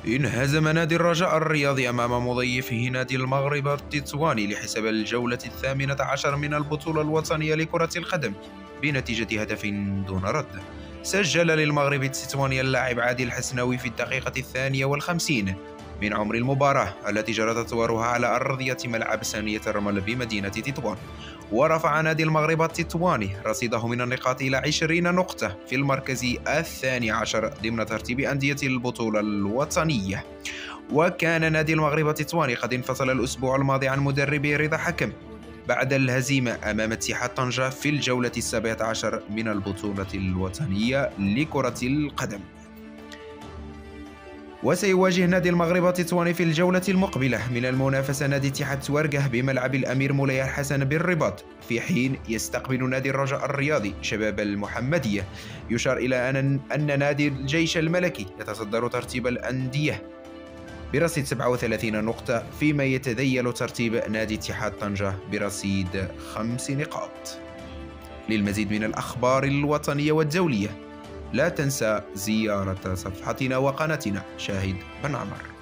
انهزم نادي الرجاء الرياضي أمام مضيفه نادي المغرب التطواني لحساب الجولة الثامنة عشر من البطولة الوطنية لكرة القدم بنتيجة هدف دون رد. سجل للمغرب التطواني اللاعب عادل الحسناوي في الدقيقة 52 من عمر المباراة التي جرت أطوارها على أرضية ملعب ثانية الرمل بمدينة تطوان، ورفع نادي المغرب التطواني رصيده من النقاط إلى 20 نقطة في المركز الثاني عشر ضمن ترتيب أندية البطولة الوطنية. وكان نادي المغرب التطواني قد انفصل الأسبوع الماضي عن مدربه رضا حكم بعد الهزيمة أمام اتحاد طنجة في الجولة 17 من البطولة الوطنية لكرة القدم. وسيواجه نادي المغرب التطواني في الجولة المقبلة من المنافسة نادي اتحاد توارقة بملعب الأمير مولاي الحسن بالرباط، في حين يستقبل نادي الرجاء الرياضي شباب المحمدية. يشار إلى أن نادي الجيش الملكي يتصدر ترتيب الأندية برصيد 37 نقطة، فيما يتذيل ترتيب نادي اتحاد طنجة برصيد 5 نقاط. للمزيد من الأخبار الوطنية والدولية لا تنسى زيارة صفحتنا وقناتنا شاهد بن عمر.